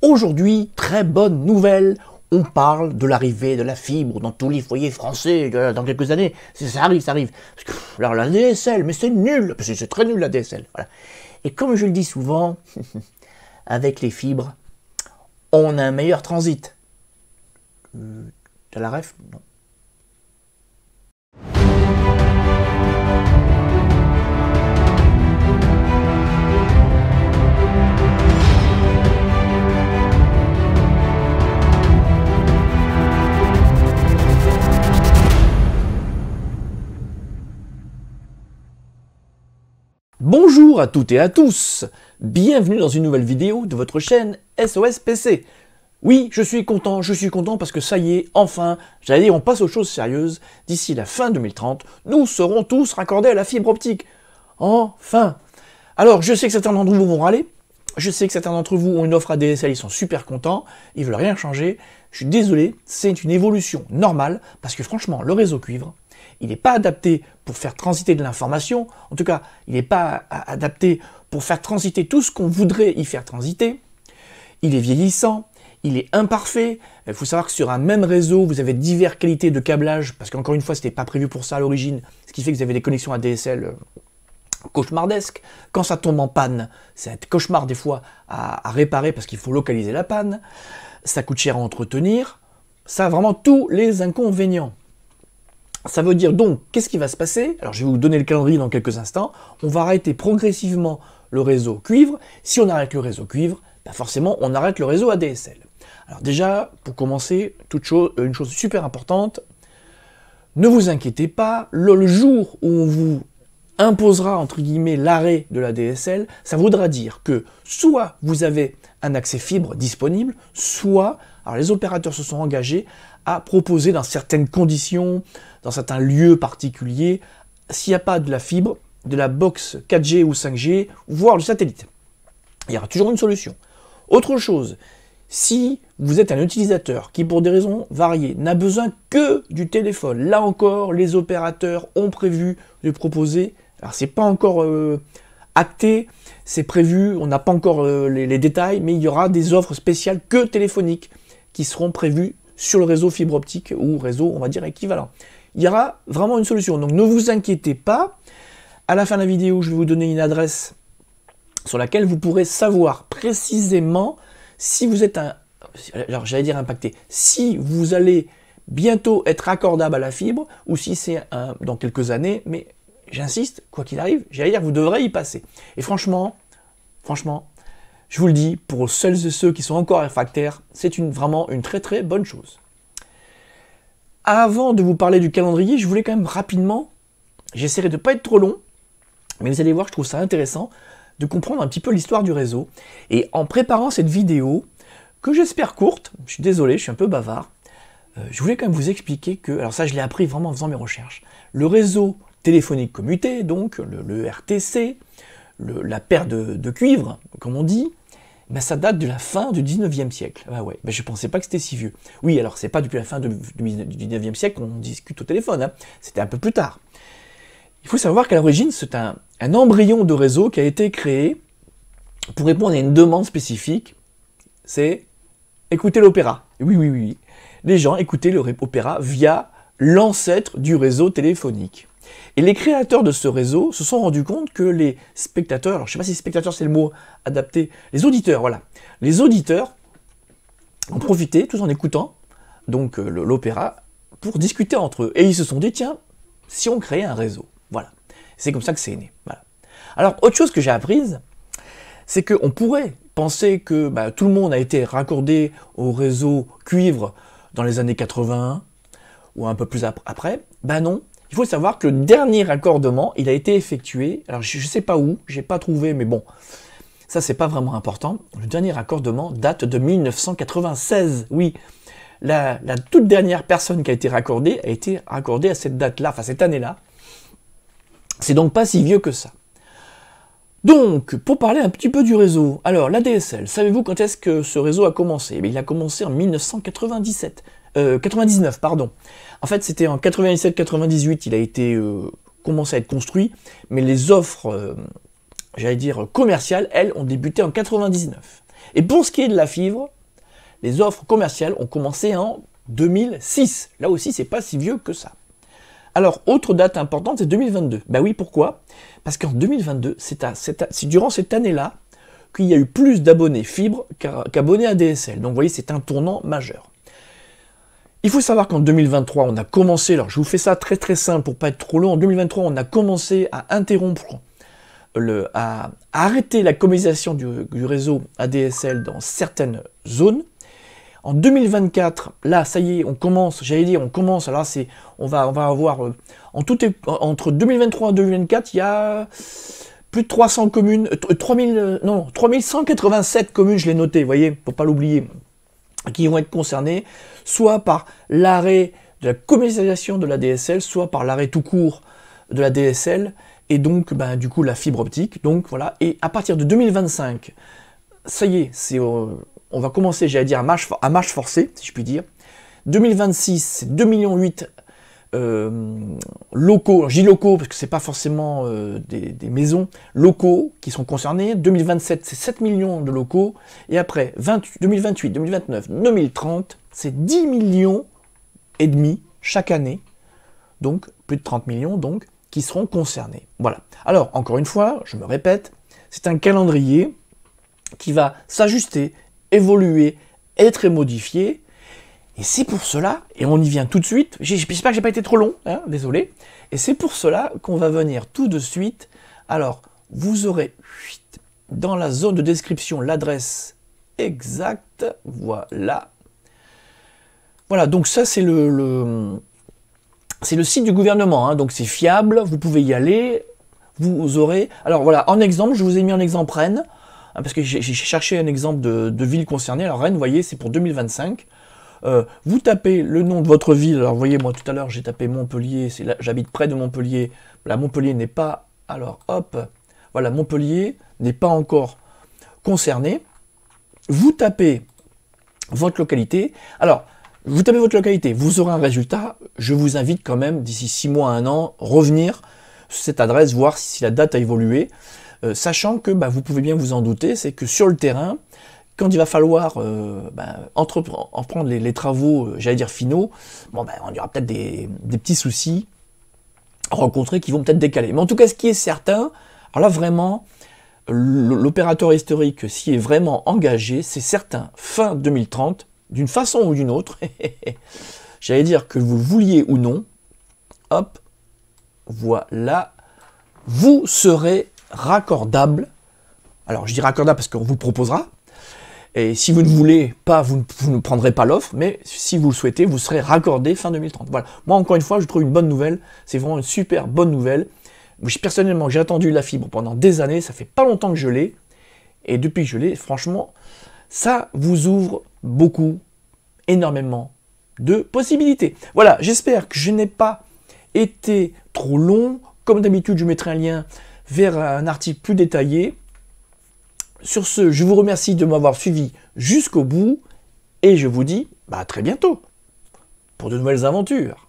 Aujourd'hui, très bonne nouvelle, on parle de l'arrivée de la fibre dans tous les foyers français dans quelques années. Ça arrive, ça arrive. Parce que, alors la DSL, mais c'est nul, parce que c'est très nul la DSL. Voilà. Et comme je le dis souvent, avec les fibres, on a un meilleur transit. T'as la ref? Non. Bonjour à toutes et à tous, bienvenue dans une nouvelle vidéo de votre chaîne SOS PC. Oui, je suis content parce que ça y est, enfin, j'allais dire on passe aux choses sérieuses, d'ici la fin 2030, nous serons tous raccordés à la fibre optique. Enfin. Alors, je sais que certains d'entre vous vont râler, je sais que certains d'entre vous ont une offre ADSL, ils sont super contents, ils veulent rien changer, je suis désolé, c'est une évolution normale, parce que franchement, le réseau cuivre, il n'est pas adapté pour faire transiter de l'information, en tout cas, il n'est pas adapté pour faire transiter tout ce qu'on voudrait y faire transiter. Il est vieillissant, il est imparfait. Il faut savoir que sur un même réseau, vous avez diverses qualités de câblage, parce qu'encore une fois, ce n'était pas prévu pour ça à l'origine, ce qui fait que vous avez des connexions ADSL cauchemardesques. Quand ça tombe en panne, c'est un cauchemar des fois à réparer, parce qu'il faut localiser la panne. Ça coûte cher à entretenir. Ça a vraiment tous les inconvénients. Ça veut dire donc, qu'est-ce qui va se passer? Alors je vais vous donner le calendrier dans quelques instants. On va arrêter progressivement le réseau cuivre. Si on arrête le réseau cuivre, ben forcément on arrête le réseau ADSL. Alors déjà, pour commencer, une chose super importante, ne vous inquiétez pas, le jour où on vous imposera entre guillemets l'arrêt de la DSL, ça voudra dire que soit vous avez un accès fibre disponible, soit, alors les opérateurs se sont engagés à proposer dans certaines conditions, dans certains lieux particuliers, s'il n'y a pas de la fibre, de la box 4G ou 5G, voire du satellite. Il y aura toujours une solution. Autre chose, si vous êtes un utilisateur qui, pour des raisons variées, n'a besoin que du téléphone, là encore, les opérateurs ont prévu de proposer, alors c'est pas encore acté, c'est prévu, on n'a pas encore les détails, mais il y aura des offres spéciales que téléphoniques qui seront prévues sur le réseau fibre optique ou réseau, on va dire, équivalent. Il y aura vraiment une solution. Donc ne vous inquiétez pas. À la fin de la vidéo, je vais vous donner une adresse sur laquelle vous pourrez savoir précisément si vous êtes alors j'allais dire impacté, si vous allez bientôt être raccordable à la fibre ou si c'est dans quelques années, mais j'insiste, quoi qu'il arrive, j'allais dire que vous devrez y passer. Et franchement, je vous le dis, pour celles et ceux qui sont encore réfractaires, c'est vraiment une très très bonne chose. Avant de vous parler du calendrier, je voulais quand même rapidement, j'essaierai de ne pas être trop long, mais vous allez voir, je trouve ça intéressant de comprendre un petit peu l'histoire du réseau. Et en préparant cette vidéo, que j'espère courte, je suis désolé, je suis un peu bavard, je voulais quand même vous expliquer que, alors ça je l'ai appris vraiment en faisant mes recherches, le réseau téléphonique commuté, donc le RTC, la paire de cuivre, comme on dit, ben ça date de la fin du 19e siècle. Ah ouais, ben je ne pensais pas que c'était si vieux. Oui, alors c'est pas depuis la fin du 19e siècle qu'on discute au téléphone, hein. C'était un peu plus tard. Il faut savoir qu'à l'origine, c'est un embryon de réseau qui a été créé pour répondre à une demande spécifique, c'est écouter l'opéra. Oui. Les gens écoutaient l'opéra via l'ancêtre du réseau téléphonique. Et les créateurs de ce réseau se sont rendus compte que les spectateurs, alors je ne sais pas si spectateurs c'est le mot adapté, les auditeurs, voilà. Les auditeurs ont profité, tous en écoutant donc l'opéra, pour discuter entre eux. Et ils se sont dit, tiens, si on créait un réseau, voilà. C'est comme ça que c'est né, voilà. Alors, autre chose que j'ai apprise, c'est qu'on pourrait penser que tout le monde a été raccordé au réseau cuivre dans les années 80 ou un peu plus après. Ben non. Il faut savoir que le dernier raccordement, il a été effectué, alors je ne sais pas où, je n'ai pas trouvé, mais bon, ça c'est pas vraiment important. Le dernier raccordement date de 1996, oui. La toute dernière personne qui a été raccordée à cette date-là, enfin cette année-là. C'est donc pas si vieux que ça. Donc, pour parler un petit peu du réseau, alors la DSL, savez-vous quand est-ce que ce réseau a commencé? Il a commencé en 1999, pardon. En fait, c'était en 97-98, il a été commencé à être construit, mais les offres, j'allais dire commerciales, elles, ont débuté en 99. Et pour ce qui est de la fibre, les offres commerciales ont commencé en 2006. Là aussi, c'est pas si vieux que ça. Alors, autre date importante, c'est 2022. Ben oui, pourquoi? Parce qu'en 2022, c'est durant cette année-là qu'il y a eu plus d'abonnés fibre qu'abonnés ADSL. Donc, vous voyez, c'est un tournant majeur. Il faut savoir qu'en 2023, on a commencé, alors je vous fais ça très très simple pour pas être trop long, en 2023, on a commencé à interrompre, à arrêter la commercialisation du réseau ADSL dans certaines zones. En 2024, là, ça y est, on commence, j'allais dire, on commence, alors on va avoir, entre 2023 et 2024, il y a plus de 300 communes, 3187 communes, je l'ai noté, vous voyez, pour pas l'oublier, qui vont être concernées, soit par l'arrêt de la commercialisation de la DSL, soit par l'arrêt tout court de la DSL, et donc, ben, du coup, la fibre optique, donc voilà, et à partir de 2025, ça y est, on va commencer, j'allais dire, à marche forcée, si je puis dire. 2026, c'est 2,8 millions locaux, je dis locaux parce que c'est pas forcément des maisons, locaux qui sont concernés. 2027, c'est 7 millions de locaux. Et après, 2028, 2029, 2030, c'est 10 millions et demi chaque année. Donc, plus de 30 millions, donc, qui seront concernés. Voilà. Alors, encore une fois, je me répète, c'est un calendrier qui va s'ajuster, évoluer, être modifié, et c'est pour cela, et on y vient tout de suite, j'espère que j'ai pas été trop long, hein, désolé, et c'est pour cela qu'on va venir tout de suite. Alors, vous aurez dans la zone de description l'adresse exacte, voilà. Voilà, donc ça c'est le site du gouvernement, hein, donc c'est fiable, vous pouvez y aller, vous aurez, alors voilà, en exemple, je vous ai mis en exemple Rennes, parce que j'ai cherché un exemple de ville concernée. Alors Rennes, vous voyez, c'est pour 2025. Vous tapez le nom de votre ville. Alors vous voyez, moi tout à l'heure, j'ai tapé Montpellier. J'habite près de Montpellier. Là, Montpellier n'est pas... Alors, hop, voilà, Montpellier n'est pas encore concerné. Vous tapez votre localité. Alors, vous tapez votre localité, vous aurez un résultat. Je vous invite quand même, d'ici 6 mois, 1 an, revenir sur cette adresse, voir si la date a évolué. Sachant que vous pouvez bien vous en douter, c'est que sur le terrain, quand il va falloir entreprendre les travaux, j'allais dire finaux, bon, il y aura peut-être des petits soucis rencontrés qui vont peut-être décaler. Mais en tout cas, ce qui est certain, alors là vraiment, l'opérateur historique s'y est vraiment engagé, c'est certain, fin 2030, d'une façon ou d'une autre, j'allais dire que vous le vouliez ou non, hop, voilà, vous serez raccordable. Alors je dis raccordable parce qu'on vous le proposera, et si vous ne voulez pas, vous ne prendrez pas l'offre, mais si vous le souhaitez, vous serez raccordé fin 2030. Voilà. Moi encore une fois, je trouve une bonne nouvelle, c'est vraiment une super bonne nouvelle. Personnellement, j'ai attendu la fibre pendant des années, ça fait pas longtemps que je l'ai, et depuis que je l'ai, franchement, ça vous ouvre beaucoup, énormément de possibilités. Voilà, j'espère que je n'ai pas été trop long. Comme d'habitude, je mettrai un lien vers un article plus détaillé. Sur ce, je vous remercie de m'avoir suivi jusqu'au bout et je vous dis à très bientôt pour de nouvelles aventures.